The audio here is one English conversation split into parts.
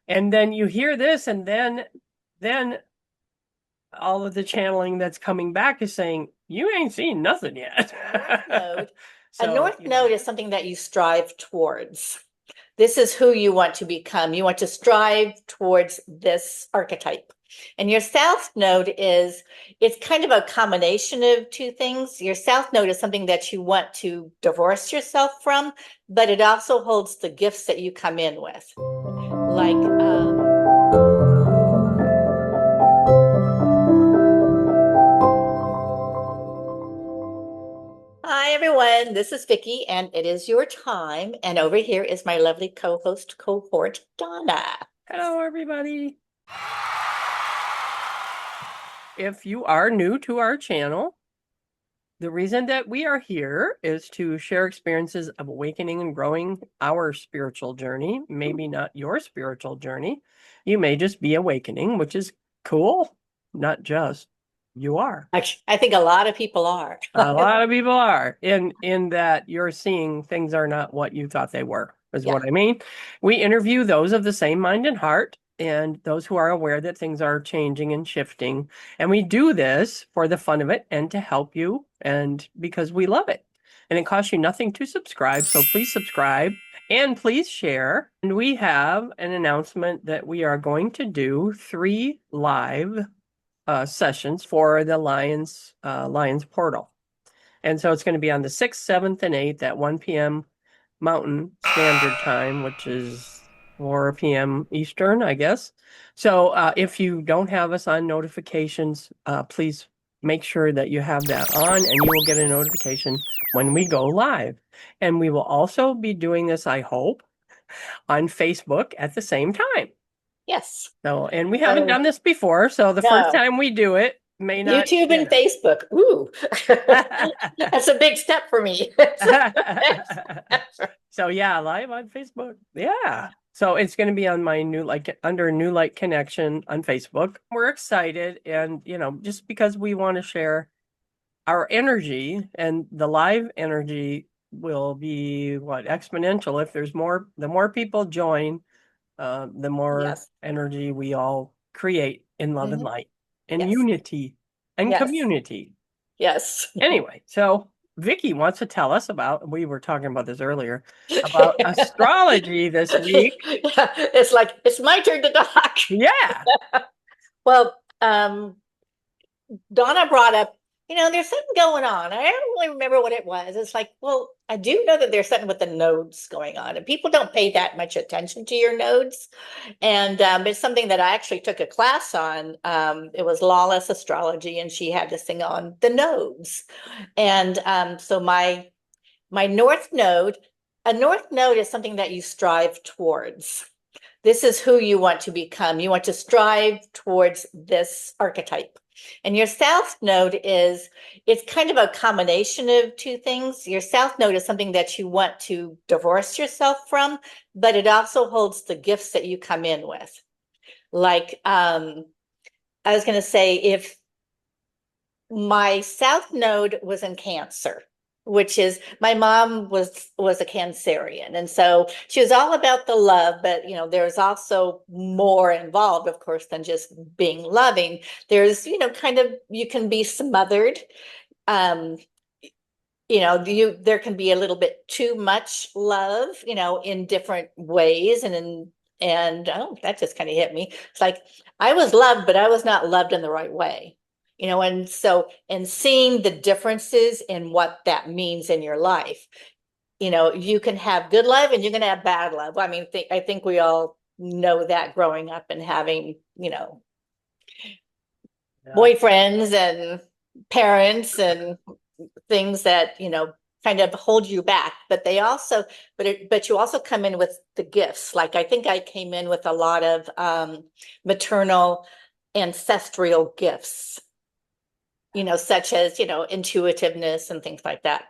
And then you hear this, and then all of the channeling that's coming back is saying, you ain't seen nothing yet. Node. A So, north node is something that you strive towards. This is who you want to become. You want to strive towards this archetype. And your south node is, it's kind of a combination of two things. Your south node is something that you want to divorce yourself from, but it also holds the gifts that you come in with. Like, hi everyone, this is Vicki, and it is your time. And over here is my lovely co-host cohort, Donna. hello, everybody. If you are new to our channel, the reason that we are here is to share experiences of awakening and growing our spiritual journey, maybe not your spiritual journey. You may just be awakening, which is cool. Not just, you are. Actually, I think a lot of people are. A lot of people are in that you're seeing things are not what you thought they were, is Yeah. what I mean. We interview those of the same mind and heart and those who are aware that things are changing and shifting. And we do this for the fun of it and to help you and because we love it. And it costs you nothing to subscribe. So please subscribe and please share. And we have an announcement that we are going to do 3 live sessions for the Lions portal. And so it's going to be on the 6th, 7th, and 8th at 1 p.m. Mountain Standard Time, which is 4 p.m. Eastern, I guess. So if you don't have us on notifications, please make sure that you have that on and you will get a notification when we go live. And we will also be doing this, I hope, on Facebook at the same time. Yes. So, and we haven't done this before, so the first No. time we do it may not, YouTube and Facebook. Ooh, that's a big step for me. So yeah, live on Facebook. Yeah. So it's going to be on my under New Light Connection on Facebook. We're excited and just because we want to share our energy and the live energy will be exponential if there's the more people join, the more Yes. energy we all create in love and Mhm. light and Yes. unity and Yes. community. Yes. Anyway, so Vicki wants to tell us we were talking about this earlier, about astrology this week. It's like it's my turn to talk. Yeah. Well, Donna brought up, there's something going on. I don't really remember what it was. It's like, well, I do know that there's something with the nodes going on, and people don't pay that much attention to your nodes. And it's something that I actually took a class on. It was Lawless Astrology, and she had this thing on the nodes. And so my north node, a north node is something that you strive towards. This is who you want to become. You want to strive towards this archetype. And your south node is, it's kind of a combination of two things. Your south node is something that you want to divorce yourself from, but it also holds the gifts that you come in with. Like, I was going to say, if my south node was in Cancer, which is, my mom was a Cancerian, and so she was all about the love, but there's also more involved, of course, than just being loving. There's kind of, you can be smothered. um there can be a little bit too much love, in different ways, and oh, that just kind of hit me. It's like I was loved, but I was not loved in the right way. And so, and seeing the differences in what that means in your life, you can have good love and you can have bad love. I mean, I think we all know that growing up and having, Yeah. boyfriends and parents and things that, kind of hold you back, but they also, but you also come in with the gifts. Like, I think I came in with a lot of maternal ancestral gifts, such as, intuitiveness and things like that.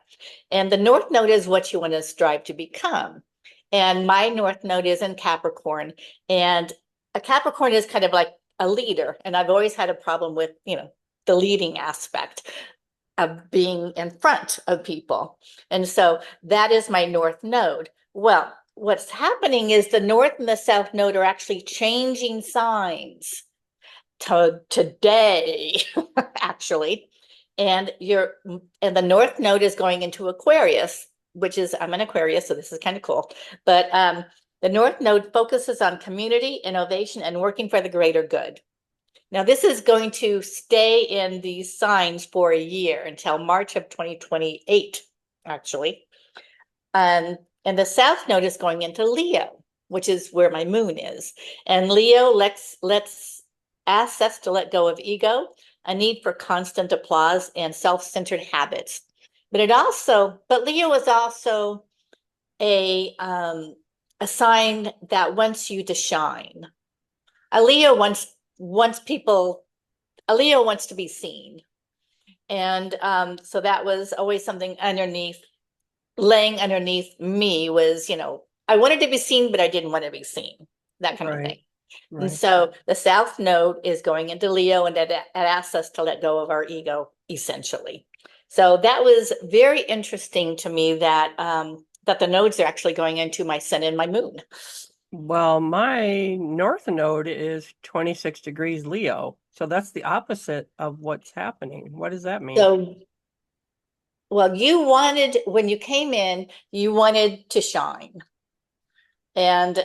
And the North Node is what you want to strive to become. And my North Node is in Capricorn. And a Capricorn is kind of like a leader. And I've always had a problem with, the leading aspect of being in front of people. And so that is my North Node. Well, what's happening is the north and the south node are actually changing signs to today, actually. And the north node is going into Aquarius, which is, I'm an Aquarius, so this is kind of cool. But the north node focuses on community, innovation, and working for the greater good. Now, this is going to stay in these signs for a year until March of 2028, actually. And the south node is going into Leo, which is where my moon is. And Leo asks us to let go of ego, a need for constant applause, and self-centered habits. But Leo is also a sign that wants you to shine. A Leo wants people, a Leo wants to be seen. And so that was always something laying underneath me was, I wanted to be seen, but I didn't want to be seen, that kind of thing. Right. And so the South Node is going into Leo, and it asks us to let go of our ego, essentially. So that was very interesting to me that that the nodes are actually going into my sun and my moon. Well, my north node is 26 degrees Leo. So that's the opposite of what's happening. What does that mean? So, well, when you came in, you wanted to shine. And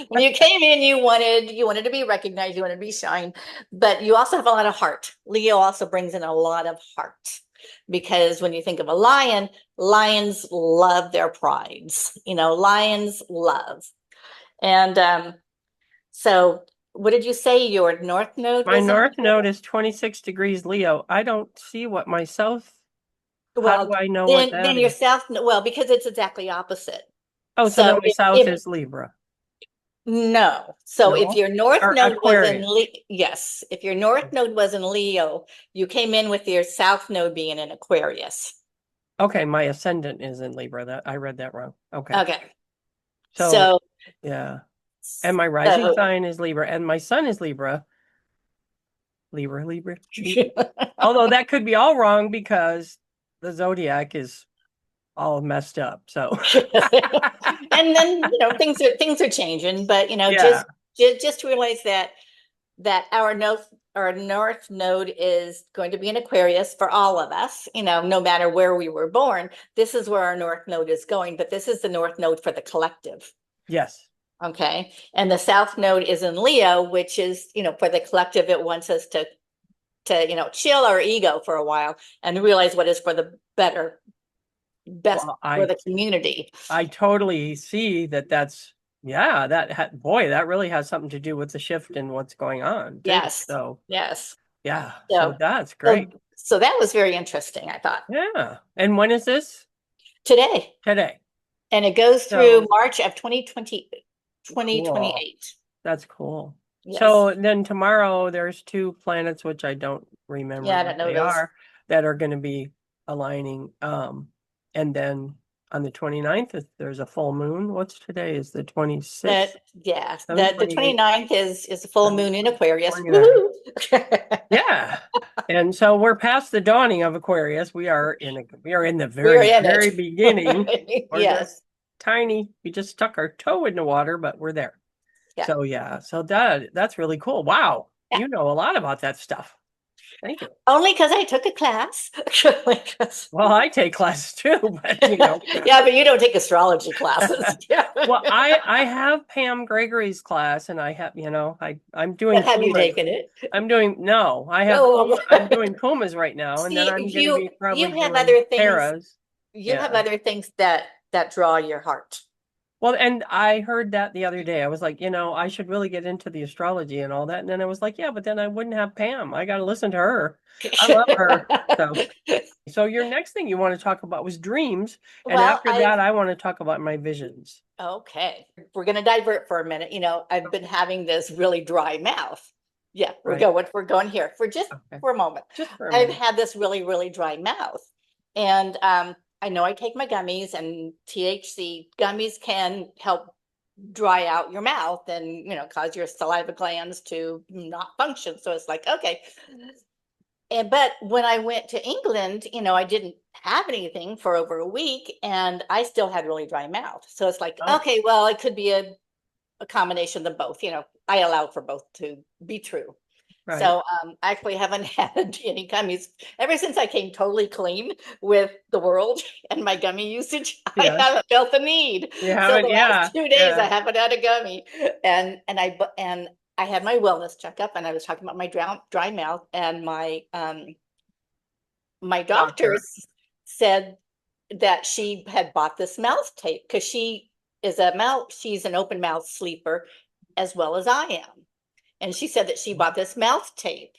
when you came in, you wanted to be recognized, you wanted to be shine, but you also have a lot of heart. Leo also brings in a lot of heart, because when you think of a lion, lions love their prides. Lions love. And so what did you say your north node My was in? north node is 26 degrees Leo. I don't see what my south, how do Well, I know what then that your is? south, well, because it's exactly opposite. Oh, so then So my south is Libra. no. So if No? your north Or node was in Aquarius. yes, if your north node was in Leo, you came in with your south node being in Aquarius. Okay, my ascendant is in Libra. That I read that wrong. Okay. Okay. So, So yeah. And my rising so sign is Libra, and my sun is Libra. Libra. Although that could be all wrong because the zodiac is all messed up. So, and then things are changing, but yeah. just realize that our north node is going to be in Aquarius for all of us, no matter where we were born. This is where our north node is going, but this is the north node for the collective. Yes. Okay. And the south node is in Leo, which is, for the collective. It wants us to chill our ego for a while and realize what is for the best Well, for the community. I totally see that yeah, boy, that really has something to do with the shift and what's going on too. Yes. So, Yes. yeah, so So, that's so, great. so that was very interesting, I thought, Yeah. And when is this? today. Today. And it goes through So March of 2020, cool. 2028. That's cool. Yes. So then tomorrow there's two planets, which I don't remember Yeah, I what don't know they those. are, that are going to be aligning. And then on the 29th, there's a full moon. What's today? Is the 26th, That, yeah, the 7/28, 29th is a full moon in Aquarius. 7/29. Woohoo! Yeah. And so we're past the dawning of Aquarius. We are in the We're very, in very beginning. it. We're just Yes. tiny. We just stuck our toe in the water, but we're there. Yeah. So yeah, so that's really cool. Wow. Yeah. You know a lot about that stuff. Thank you. Only because I took a class. Well, I take classes too, but Yeah, but you don't take astrology classes. Yeah. well, I have Pam Gregory's class and I have, I'm doing But have you Pumas. taken it? No, I have No. I'm doing Pumas right now, and then See, I'm going to you be probably you have doing other things. Paras. You have Yeah. other things that draw your heart. Well, and I heard that the other day. I was like, I should really get into the astrology and all that. And then I was like, yeah, but then I wouldn't have Pam. I got to listen to her. I love her. So your next thing you want to talk about was dreams. And Well, after that, I want to talk about my visions. okay. We're going to divert for a minute. I've been having this really dry mouth. Yeah, Right. we're going here Okay. for a moment. Just for a I've minute. had this really, really dry mouth. And I know I take my gummies, and THC gummies can help dry out your mouth and, cause your saliva glands to not function. So it's like, okay. but when I went to England, I didn't have anything for over a week and I still had really dry mouth. So it's like, Oh, okay, well, it could be a combination of them both. I allow for both to be true. right. So I actually haven't had any gummies ever since I came totally clean with the world and my gummy usage. I Yes. haven't felt the need. You So haven't, the last yeah. 2 days I Yeah. haven't had a gummy, and I had my wellness checkup, and I was talking about my dry mouth, and my Doctor. doctors said that she had bought this mouth tape because she's an open mouth sleeper as well as I am. And she said that she bought this mouth tape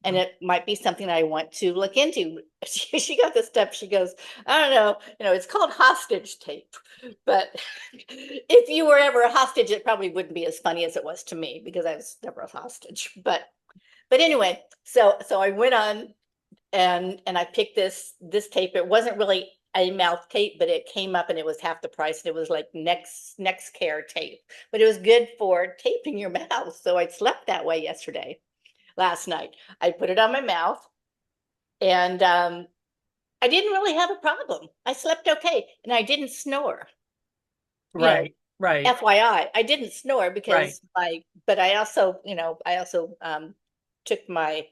and it might be something I want to look into. She got this stuff. She goes, I don't know, it's called hostage tape. But if you were ever a hostage, it probably wouldn't be as funny as it was to me because I was never a hostage. But anyway, so I went on and I picked this tape. It wasn't really a mouth tape, but it came up and it was half the price. And it was like next care tape, but it was good for taping your mouth. So I slept that way last night. I put it on my mouth and I didn't really have a problem. I slept okay and I didn't snore. You know, Right. Right. FYI, I didn't snore Right. because but I also took my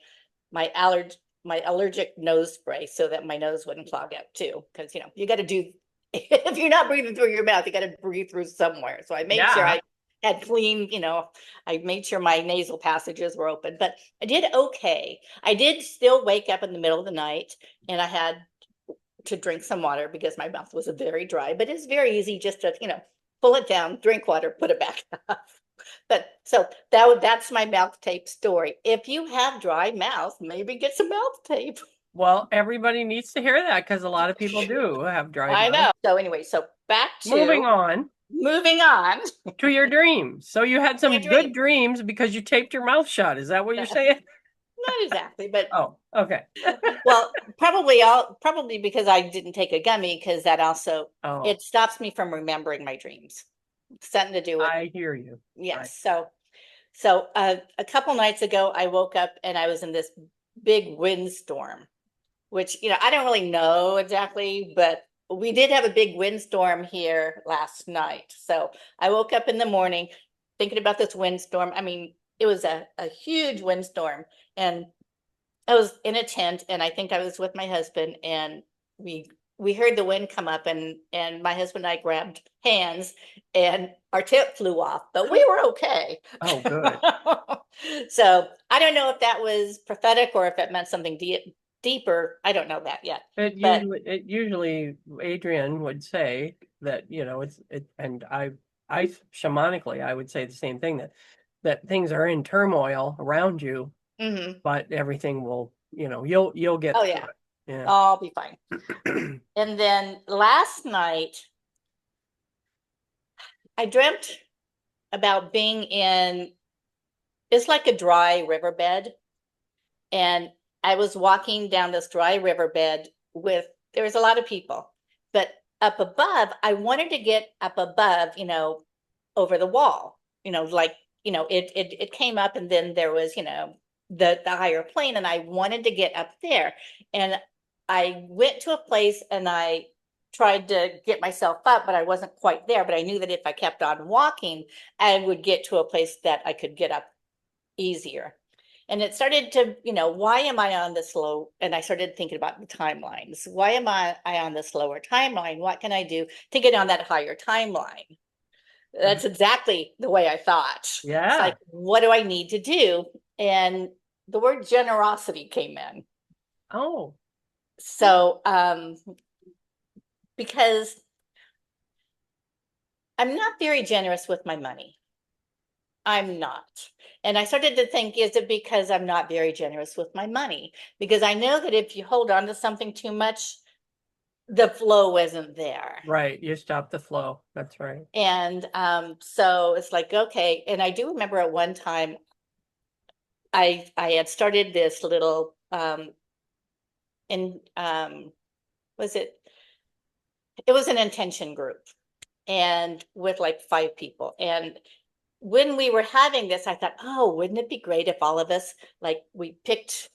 allerg my allergic nose spray so that my nose wouldn't clog up too. Because you got to do if you're not breathing through your mouth, you got to breathe through somewhere. So I made sure Yeah. I had clean, I made sure my nasal passages were open, but I did okay. I did still wake up in the middle of the night and I had to drink some water because my mouth was very dry, but it's very easy just to, pull it down, drink water, put it back up. But so that's my mouth tape story. If you have dry mouth, maybe get some mouth tape. Well, everybody needs to hear that because a lot of people do have dry I mouth. know. So anyway, so back to Moving on moving on. to your dreams. So you had My some good dream. dreams because you taped your mouth shut. Is that what you're Not saying? exactly, but Oh, okay. well, probably because I didn't take a gummy because that also Oh, it stops me from remembering my dreams. Something to do with I hear you. Right. yes. So a couple nights ago, I woke up and I was in this big windstorm, which, I don't really know exactly, but we did have a big windstorm here last night. So I woke up in the morning thinking about this windstorm. I mean, it was a huge windstorm. And I was in a tent and I think I was with my husband and we heard the wind come up and my husband and I grabbed hands and our tent flew off, but we were okay. Oh, good. So I don't know if that was prophetic or if it meant something deeper. I don't know that yet. But It usually Adrian would say that, and I shamanically, I would say the same thing that things are in turmoil around you, mhm. but everything will, you'll get Oh through yeah, it. I'll be fine. Yeah. And then last night I dreamt about being in it's like a dry riverbed. And I was walking down this dry riverbed there was a lot of people, but up above, I wanted to get up above, over the wall, like, it came up and then there was, the higher plane and I wanted to get up there. And I went to a place and I tried to get myself up, but I wasn't quite there. But I knew that if I kept on walking, I would get to a place that I could get up easier. And it started to, why am I on this low? And I started thinking about the timelines. Why am I on this lower timeline? What can I do to get on that higher timeline? That's exactly the way I thought. It's like, Yeah. what do I need to do? And the word generosity came in. Oh, So, because I'm not very generous with my money. I'm not. And I started to think, is it because I'm not very generous with my money? Because I know that if you hold on to something too much, the flow isn't there. right. You stop the flow. That's right. And so it's like, okay. And I do remember at one time I had started this little in was it was an intention group and with like 5 people. And when we were having this, I thought, oh, wouldn't it be great if all of us like we picked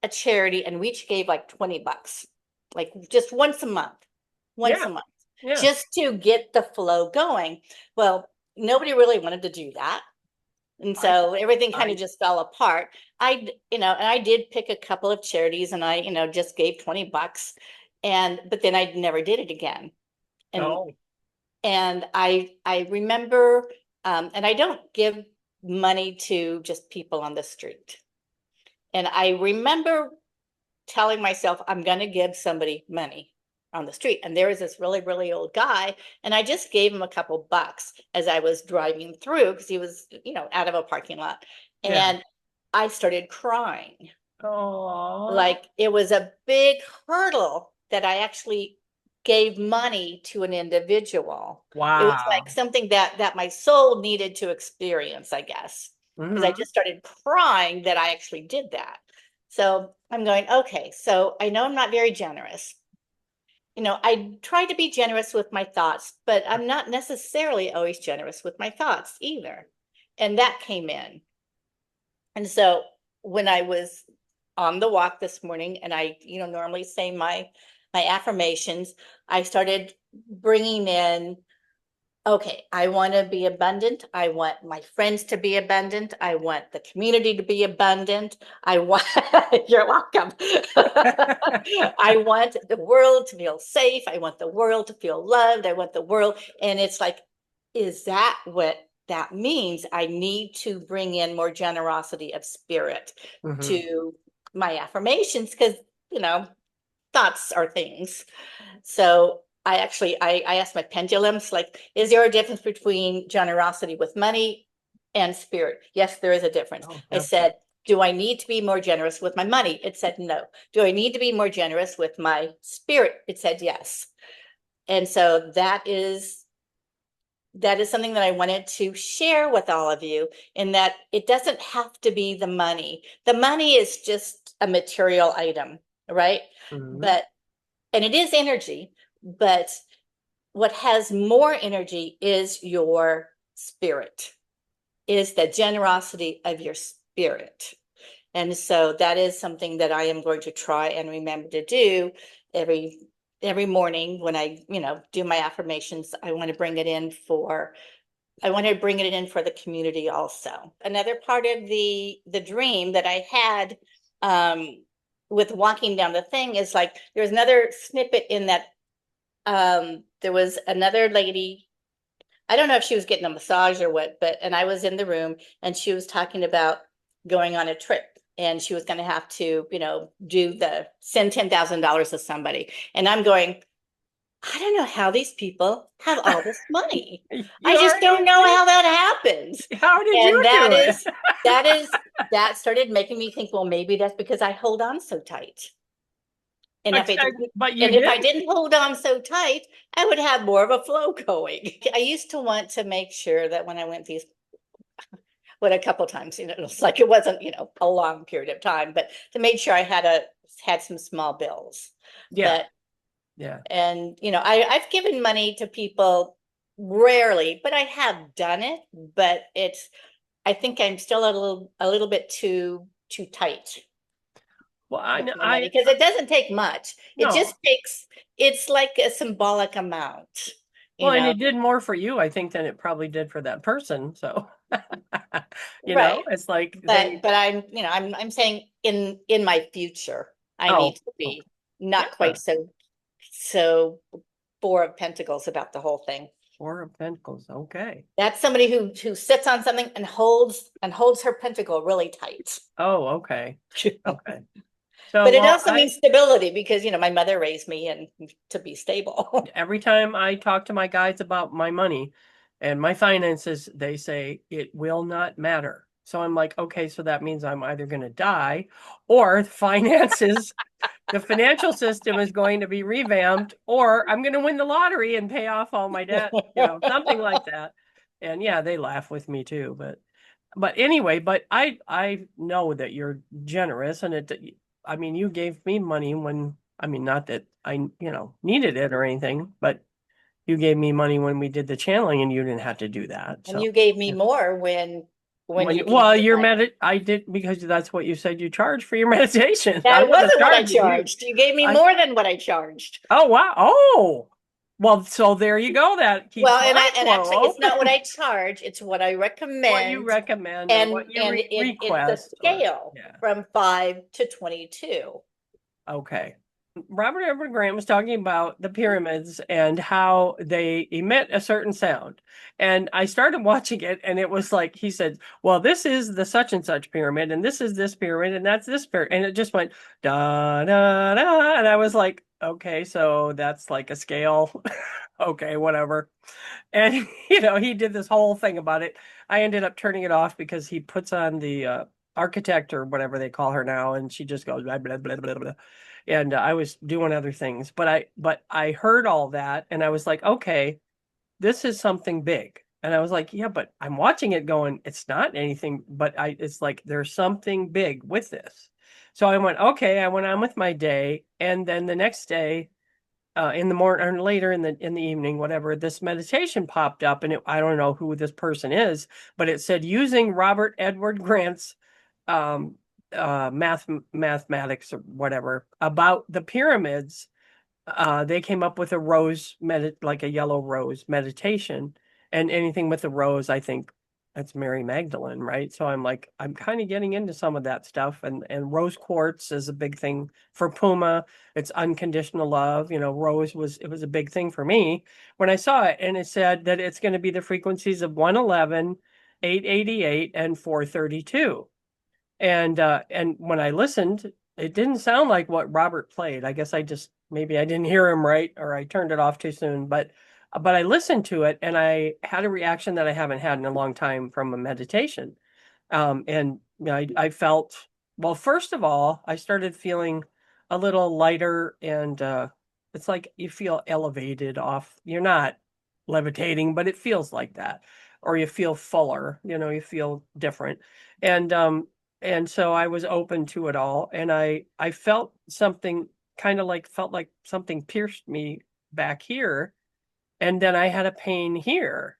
a charity and we each gave like $20, like just once Yeah. a month, Yeah. just to get the flow going. Well, nobody really wanted to do that. And I, so everything kind of I, just fell apart. And I did pick a couple of charities and I, just gave $20 but then I never did it again. And, oh, I remember, and I don't give money to just people on the street. And I remember telling myself, I'm going to give somebody money on the street. And there was this really, really old guy. And I just gave him a couple bucks as I was driving through because he was, out of a parking lot. yeah. And I started crying. Oh, Like it was a big hurdle that I actually gave money to an individual. It was like wow. something that my soul needed to experience, I guess, because I Hmm. just started crying that I actually did that. So I'm going, okay, so I know I'm not very generous. I try to be generous with my thoughts, but I'm not necessarily always generous with my thoughts either. And that came in. And so when I was on the walk this morning and I, normally say my affirmations, I started bringing in, okay, I want to be abundant. I want my friends to be abundant. I want the community to be abundant. I want, you're welcome. I want the world to feel safe. I want the world to feel loved. I want the world. And it's like, is that what that means? I need to bring in more generosity of spirit Hmm. to my affirmations because, you know, thoughts are things. So I asked my pendulums, like, is there a difference between generosity with money and spirit? Yes, there is a difference. Oh, I definitely. said, do I need to be more generous with my money? It said no. Do I need to be more generous with my spirit? It said yes. And so that is something that I wanted to share with all of you, in that it doesn't have to be the money. The money is just a material item, right? Hmm. But and it is energy, but what has more energy is your spirit, is the generosity of your spirit. And so that is something that I am going to try and remember to do every every morning when I, do my affirmations. I want to bring it in for the community also. Another part of the dream that I had, with walking down the thing, is like there was another snippet in that, there was another lady. I don't know if she was getting a massage or what, and I was in the room and she was talking about going on a trip and she was going to have to, send $10,000 to somebody. And I'm going, I don't know how these people have all this money. You I just don't already know did. how that happens. How did And you do it? that started making me think, well, maybe that's because I hold on so tight. And if it didn't, But you and if did. I didn't hold on so tight, I would have more of a flow going. I used to want to make sure that when I went these, what a couple times, it was like it wasn't, a long period of time, but to make sure I had some small bills. Yeah. But Yeah. and I've given money to people rarely, but I have done it. But I think I'm still a little bit too tight Well, with my money because it doesn't take much. It just no. takes, it's like a symbolic amount, you Well, and know. it did more for you, I think, than it probably did for that person. So, Right. it's like But they, I'm saying in my future, I need oh, to okay. be not Yeah. quite so four of pentacles about the whole thing. Four of Pentacles. Okay. That's somebody who sits on something and holds her pentacle really tight. Oh, okay. Okay. But So, it well, also means stability because my mother raised me and to be stable. every time I talk to my guys about my money and my finances, they say it will not matter. So I'm like, okay, so that means I'm either going to die or finances, the financial system is going to be revamped, or I'm going to win the lottery and pay off all my debt, something like that. And yeah, they laugh with me too, but anyway, but I know that you're generous and I mean, you gave me money when, I mean, not that I, needed it or anything, but you gave me money when we did the channeling and you didn't have to do that. And So, you gave me yeah. more when when you gave Well, me my, I did because that's what you said you charge for your meditation. that I'm going to wasn't what I charge you. charged. You gave me I more than what I charged. Oh wow. Oh. Well, so there you go. That keeps Well, my and I'm saying flow. it's not what I charge, it's what I What you recommend. recommend or what you It's the request or scale yeah. from 5 to 22. Okay. Robert Edward Grant was talking about the pyramids and how they emit a certain sound. And I started watching it, and it was like he said, well, this is the such and such pyramid, and this is this pyramid, and that's this pyramid. And it just went da da da. And I was like, okay, so that's like a scale. Okay, whatever. And he did this whole thing about it. I ended up turning it off because he puts on the architect or whatever they call her now, and she just goes blah blah blah blah blah. And I was doing other things, but I heard all that, and I was like, okay, this is something big. And I was like, yeah, but I'm watching it going, it's not anything, but it's like there's something big with this. So I went, okay, I went on with my day, and then the next day in the morning or later in the evening, whatever, this meditation popped up, and I don't know who this person is, but it said using Robert Edward Grant's um, mathematics or whatever about the pyramids. They came up with a like a yellow rose meditation, and anything with a rose, I think that's Mary Magdalene, right? So I'm like, I'm kind of getting into some of that stuff, and rose quartz is a big thing for Puma. It's unconditional love. Rose was a big thing for me when I saw it, and it said that it's going to be the frequencies of 111, 888, and 432. And when I listened, it didn't sound like what Robert played. I guess maybe I didn't hear him right, or I turned it off too soon. But I listened to it, and I had a reaction that I haven't had in a long time from a meditation. And I felt, well, first of all, I started feeling a little lighter, and it's like you feel elevated off. You're not levitating, but it feels like that. Or you feel fuller, you feel different. And so I was open to it all, and I felt something kind of like felt like something pierced me back here, and then I had a pain here,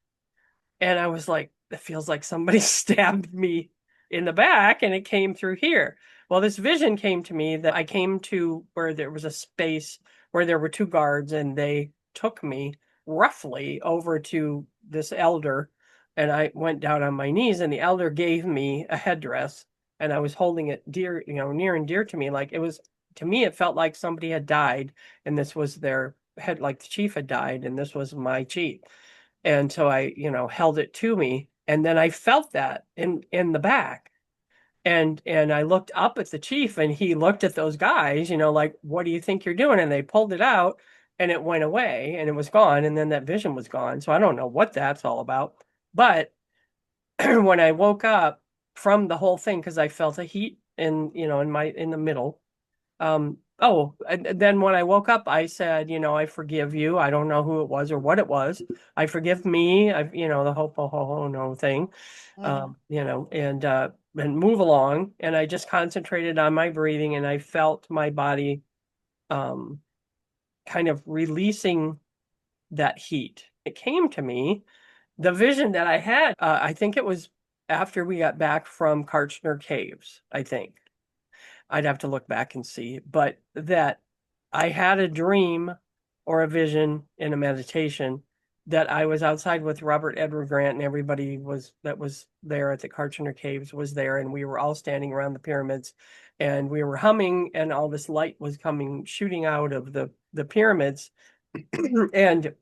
and I was like, it feels like somebody stabbed me in the back, and it came through here. Well, this vision came to me that I came to where there was a space where there were two guards, and they took me roughly over to this elder, and I went down on my knees, and the elder gave me a headdress, and I was holding it dear, near and dear to me. Like it was, to me, it felt like somebody had died, and this was their head, like the chief had died, and this was my chief. And so I, held it to me, and then I felt that in the back. And I looked up at the chief, and he looked at those guys, like, what do you think you're doing? And they pulled it out, and it went away, and it was gone, and then that vision was gone. So I don't know what that's all about. But when I woke up from the whole thing, because I felt a heat in the middle. And then when I woke up, I said, I forgive you. I don't know who it was or what it was. I forgive me. The hopo ho ho no thing. Mhm. And move along. And I just concentrated on my breathing, and I felt my body um kind of releasing that heat. It came to me. The vision that I had, I think it was after we got back from Karchner Caves, I think. I'd have to look back and see, but that I had a dream or a vision in a meditation that I was outside with Robert Edward Grant, and everybody that was there at the Karchner Caves was there, and we were all standing around the pyramids, and we were humming, and all this light was coming shooting out of the pyramids. And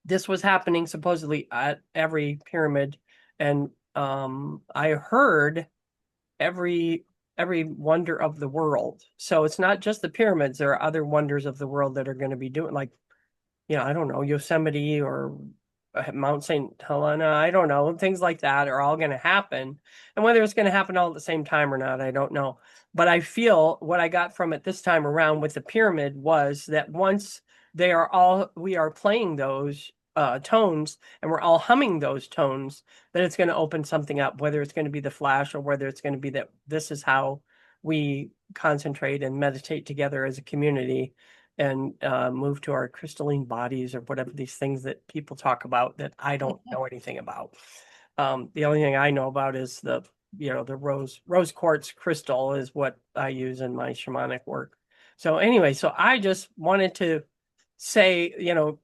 this was happening supposedly at every pyramid, and I heard every every wonder of the world. So it's not just the pyramids. There are other wonders of the world that are going to be doing, like, I don't know, Yosemite or Mount St. Helena. I don't know. Things like that are all going to happen. And whether it's going to happen all at the same time or not, I don't know. But I feel what I got from it this time around with the pyramid was that once we are playing those tones, and we're all humming those tones, that it's going to open something up, whether it's going to be the flash or whether it's going to be that this is how we concentrate and meditate together as a community, and move to our crystalline bodies or whatever these things that people talk about that I don't know anything about. The only thing I know about is the rose quartz crystal is what I use in my shamanic work. So anyway, so I just wanted to say,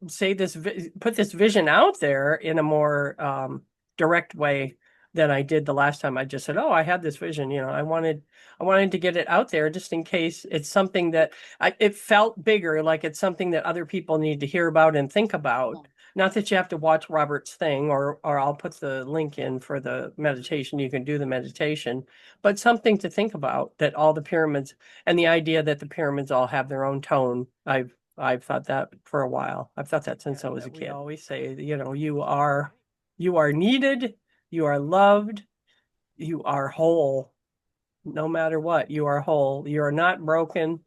say this, put this vision out there in a more direct way than I did the last time. I just said, "Oh, I had this vision." I wanted to get it out there just in case it's something that it felt bigger, like it's something that other people need to hear about and think about. Not that you have to watch Robert's thing, or I'll put the link in for the meditation. You can do the meditation, but something to think about, that all the pyramids and the idea that the pyramids all have their own tone. I've thought that for a while. I've thought that since I was a kid. We always say, you are needed, you are loved, you are whole. No matter what, you are whole. You are not broken.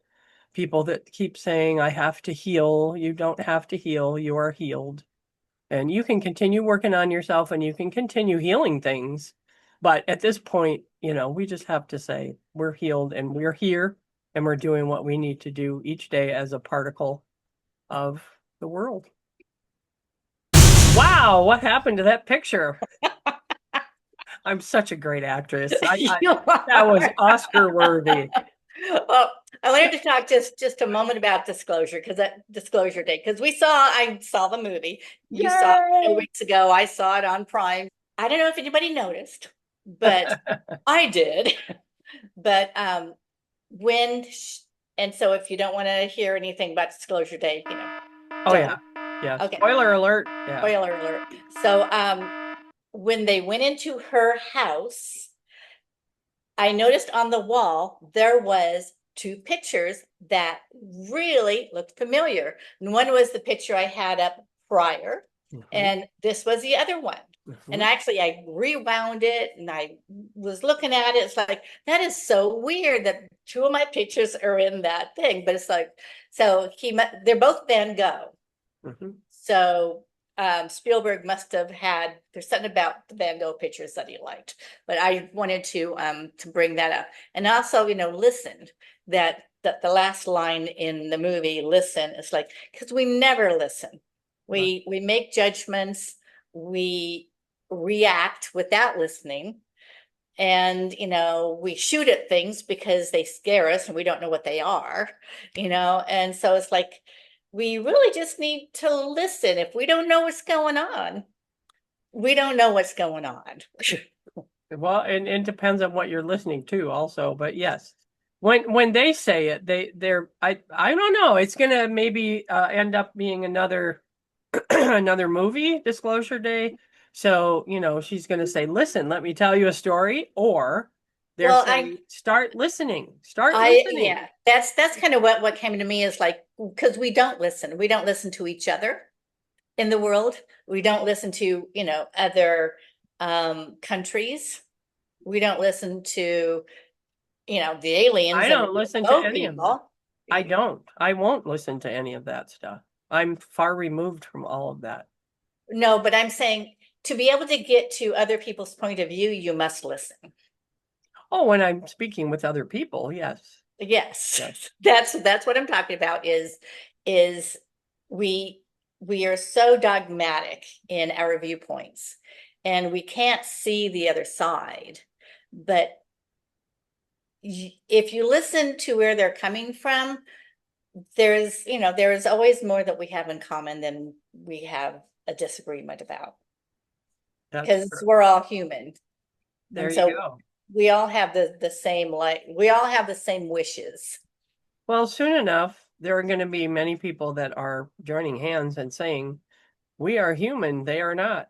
People that keep saying, I have to heal, you don't have to heal, you are healed. And you can continue working on yourself and you can continue healing things. But at this point, we just have to say we're healed and we're here and we're doing what we need to do each day as a particle of the world. Wow, what happened to that picture? I'm such a great actress. That was Oscar worthy. Well, I wanted to talk just a moment about disclosure, because that disclosure day, because I saw the movie. You saw it 2 weeks ago. I saw it on Prime. I don't know if anybody noticed, but I did. But and so if you don't want to hear anything about disclosure day, Oh yeah. Yeah. Okay. Spoiler alert. Yeah. Spoiler alert. So when they went into her house, I noticed on the wall there was 2 pictures that really looked familiar. And one was the picture I had up prior, and this was the other one. And actually, I rewound it and I was looking at it. It's like, that is so weird that 2 of my pictures are in that thing. But it's like, so they're both Van Gogh. So Spielberg must have there's something about the Van Gogh pictures that he liked, but I wanted to bring that up. And also, listen, that the last line in the movie, listen, is like, because we never listen. We make judgments, we react without listening, and we shoot at things because they scare us and we don't know what they are, and so it's like, we really just need to listen. If we don't know what's going on, we don't know what's going on. Well, and it depends on what you're listening to also, but yes, when they say it, I don't know, it's gonna maybe end up being another another movie, Disclosure Day. So, she's gonna say, listen, let me tell you a story, or they're saying, start listening. Yeah, that's kind of what came to me, is like, because we don't listen to each other in the world. We don't listen to other countries. We don't listen to the aliens. I don't listen to any of that. I won't listen to any of that stuff. I'm far removed from all of that. No, but I'm saying, to be able to get to other people's point of view, you must listen. Oh, when I'm speaking with other people, yes. Yes. That's what I'm talking about, is we are so dogmatic in our viewpoints, and we can't see the other side. But if you listen to where they're coming from, there's always more that we have in common than we have a disagreement about, because we're all human. There you go. We all have the same, we all have the same wishes. Well, soon enough, there are going to be many people that are joining hands and saying, we are human, they are not.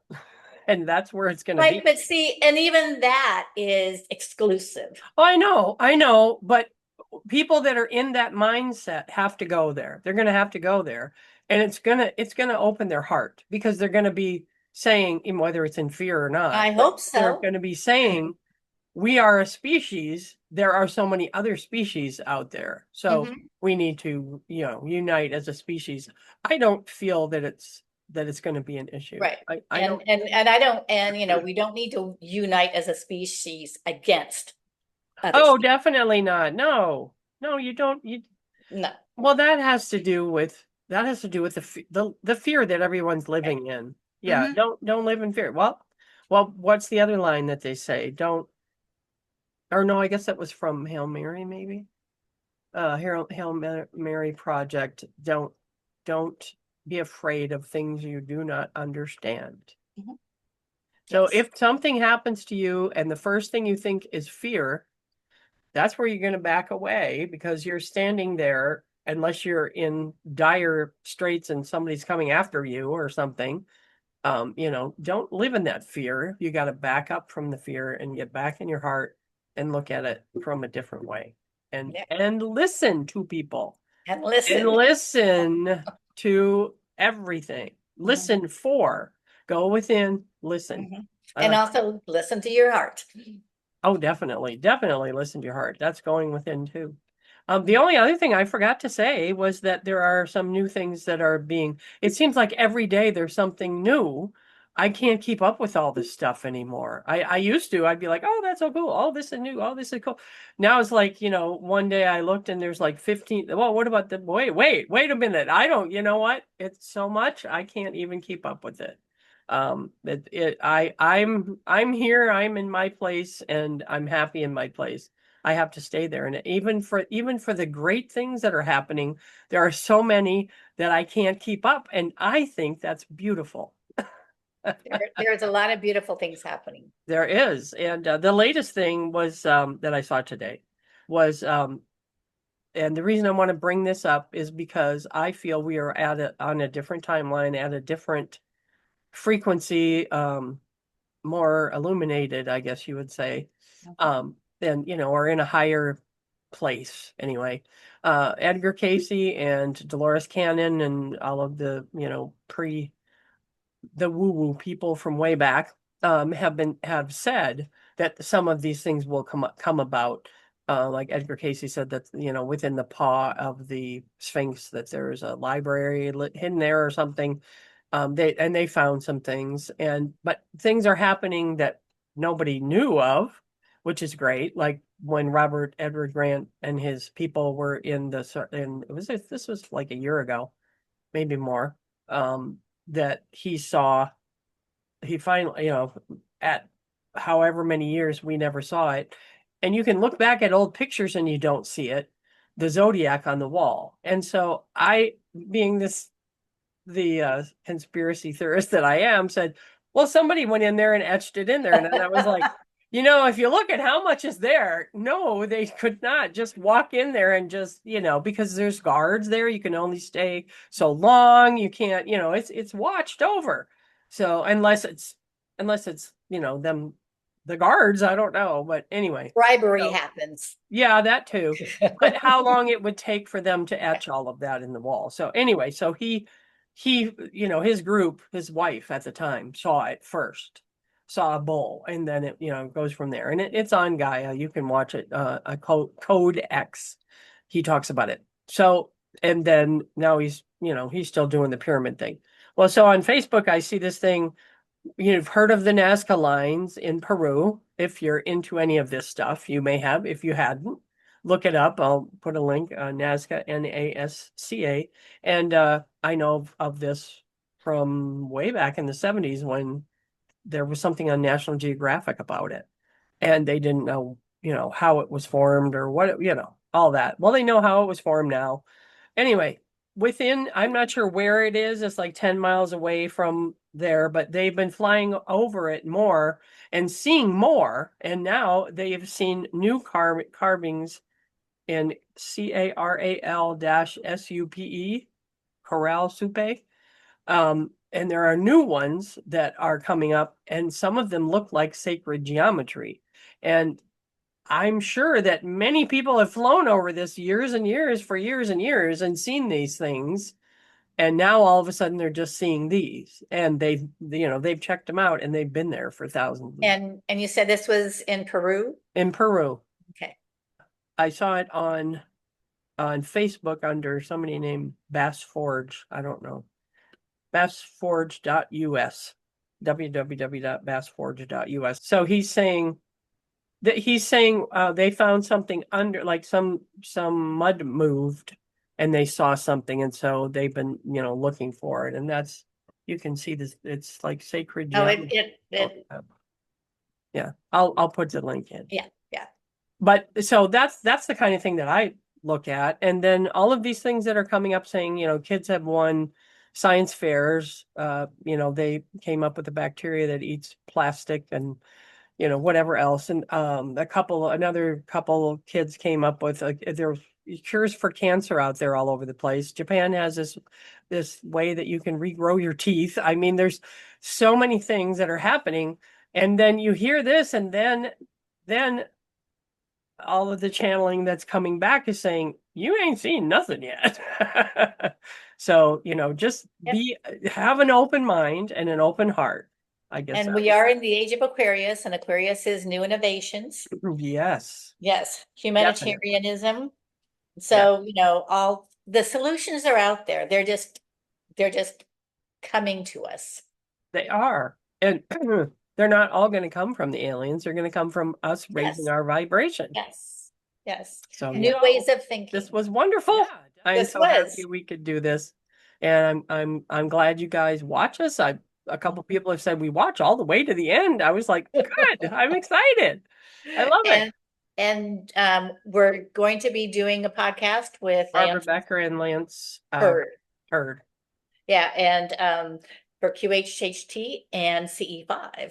And that's where it's going to be. But see, and even that is exclusive. Oh, I know, but people that are in that mindset have to go there. They're going to have to go there, and it's going to open their heart, because they're going to be saying, whether it's in fear or not, I hope so. They're going to be saying, we are a species. There are so many other species out there. So we need to, unite as a species. I don't feel that it's going to be an issue. Right. I don't, we don't need to unite as a species against others. Oh, definitely not. No, you don't. No. Well, that has to do with the fear that everyone's living in. Yeah. Don't live in fear. Well, Well, what's the other line that they say? Don't, or no, I guess that was from Hail Mary, maybe. Mary Project. Don't be afraid of things you do not understand. Mhm. So Yes. if something happens to you and the first thing you think is fear, that's where you're going to back away because you're standing there unless you're in dire straits and somebody's coming after you or something. Don't live in that fear. You got to back up from the fear and get back in your heart and look at it from a different way and Yeah. and listen to people And and listen. listen to everything. Mhm. Listen for, go within, listen. Mhm. I And like also listen to your heart. Oh, definitely. Definitely listen to your heart. That's going within too. The Mhm. only other thing I forgot to say was that there are some new things that are being, it seems like every day there's something new. I can't keep up with all this stuff anymore. I used to, I'd be like, oh, that's so cool. Oh, this is new. Oh, this is cool. Now it's like, one day I looked and there's like 15. Well, what about wait a minute. I don't, you know what? It's so much. I can't even keep up with it. I'm here, I'm in my place and I'm happy in my place. I have to stay there. And even for the great things that are happening, there are so many that I can't keep up. And I think that's beautiful. There's a lot of beautiful things happening. There is. And the latest thing was that I saw today was and the reason I want to bring this up is because I feel we are on a different timeline, at a different frequency, more illuminated, I guess you would say, Mhm. than, or in a higher place anyway. Edgar Casey and Dolores Cannon and all of the, the woo-woo people from way back have said that some of these things will come about. Like Edgar Casey said that, within the paw of the Sphinx, that there's a library hidden there or something. They found some things, but things are happening that nobody knew of, which is great. Like when Robert Edward Grant and his people were this was like a year ago, maybe more. That he finally, at however many years we never saw it, and you can look back at old pictures and you don't see it, the zodiac on the wall. And so I, being the conspiracy theorist that I am, said, well, somebody went in there and etched it in there. And then I was like, if you look at how much is there, no, they could not just walk in there and just, because there's guards there, you can only stay so long. You can't, it's watched over. So unless it's, them, the guards, I don't know. But anyway, Bribery so happens. yeah, that too. But how long it would take for them to etch all of that in the wall. So anyway, so his group, his wife at the time saw it first, saw a bull, and then it, goes from there. And it's on Gaia. You can watch it, a Code X. He talks about it. So, and then now he's still doing the pyramid thing. Well, so on Facebook, I see this thing. You've heard of the Nazca lines in Peru. If you're into any of this stuff, you may have. If you hadn't, look it up. I'll put a link, Nazca, Nasca. And I know of this from way back in the 70s when there was something on National Geographic about it. And they didn't know, how it was formed or all that. Well, they know how it was formed now. Anyway, I'm not sure where it is. It's like 10 miles away from there, but they've been flying over it more and seeing more. And now they have seen new carvings in CARAL-SUPE, Coral Supe. And there are new ones that are coming up, and some of them look like sacred geometry. And I'm sure that many people have flown over this years and years for years and years and seen these things. And now all of a sudden they're just seeing these and they've checked them out and they've been there for thousands. And you said this was in Peru? In Peru. Okay. I saw it on Facebook under somebody named Bass Forge. I don't know. Bassforge.us. www.bassforge.us. So he's saying they found something under, like some mud moved and they saw something, and so they've been looking for it, and that's, you can see this, it's like sacred Oh, it geometry. it Oh, it Yeah, I'll put the link in. Yeah, yeah. But so that's the kind of thing that I look at. And then all of these things that are coming up saying, kids have won science fairs. They came up with a bacteria that eats plastic and, whatever else. And another couple of kids came up with there's cures for cancer out there all over the place. Japan has this way that you can regrow your teeth. I mean, there's so many things that are happening. And then you hear this, and then all of the channeling that's coming back is saying, you ain't seen nothing yet. So, just Yep. have an open mind and an open heart, I guess. And we are in the age of Aquarius, and Aquarius is new innovations. Yes, Yes, definitely. humanitarianism. Yeah, So, all the solutions are out there. They're just coming to us. they are. And they're not all going to come from the aliens. They're going to come from us raising Yes, our vibration. yes, yes. So, New ways of thinking. this was wonderful. Yeah, I'm This so happy was. we could do this. And I'm glad you guys watch us. A couple people have said we watch all the way to the end. I was like, good. I'm excited. I love it. We're going to be doing a podcast with Barbara Lance Becker and Lance Hurd. Hurd. Yeah, and for QHHT and CE5.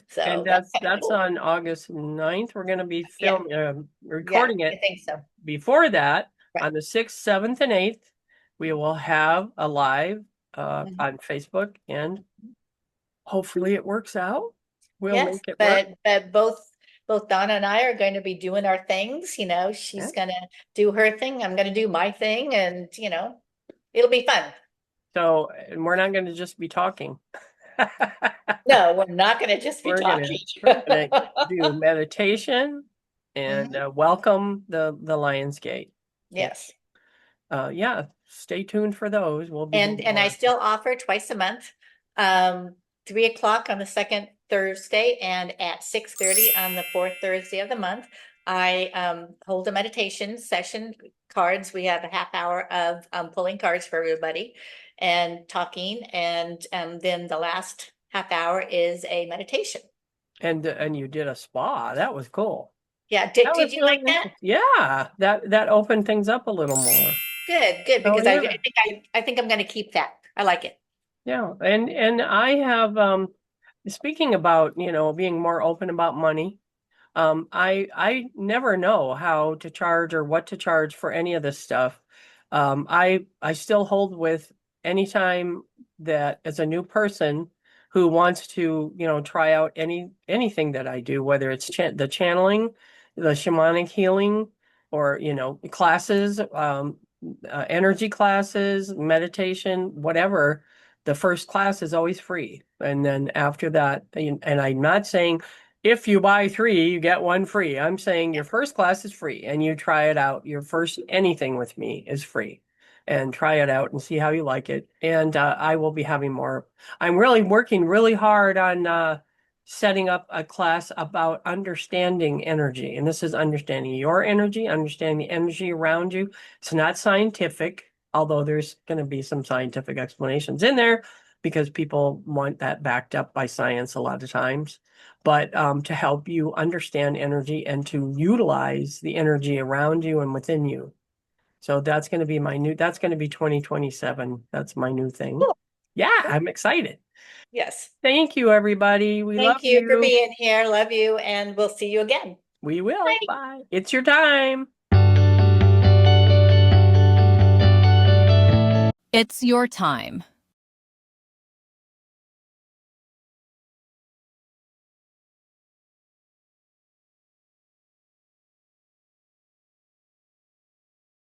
So And that's that's cool. on August 9th. We're going to be Yeah, recording I it. think so. Before that, Right. on the 6th, 7th, and 8th, we will have a live Mhm. on Facebook, and hopefully it works out. We'll Yes, make it work. but both Donna and I are going to be doing our things. She's Yeah. gonna do her thing. I'm gonna do my thing, and it'll be fun. So, and we're not going to just be talking. No, we're not gonna just be We're talking. gonna do meditation and Mhm. welcome the Lion's Gate. Yes. Yeah, stay tuned for those. We'll be doing And I more. still offer twice a month, 3 o'clock on the second Thursday and at 6:30 on the fourth Thursday of the month. I hold a meditation session, cards. We have a half hour of pulling cards for everybody and talking, and then the last half hour is a meditation. And you did a spa. That was cool. Yeah, That did was you really like that? nice. Yeah, that opened things up a little more. Good, Oh because yeah. I think I'm going to keep that. I like it. Yeah, and I have speaking about, being more open about money. I never know how to charge or what to charge for any of this stuff. I still hold with anytime that as a new person who wants to, try out anything that I do, whether it's the channeling, the shamanic healing, or, classes, energy classes, meditation, whatever. The first class is always free. And then after that, and I'm not saying if you buy 3, you get 1 free. I'm saying your first class is free and you try it out. Your first anything with me is free, and try it out and see how you like it. And I will be having more. I'm really working really hard on setting up a class about understanding energy. And this is understanding your energy, understanding the energy around you. It's not scientific, although there's going to be some scientific explanations in there because people want that backed up by science a lot of times. But to help you understand energy and to utilize the energy around you and within you. So that's going to be that's going to be 2027. That's my new thing. Cool. Yeah, I'm excited. Yes. Thank you, everybody. We love Thank you for you. being here. Love you, and we'll see you again. We will. Bye. Bye. It's your time. It's your time.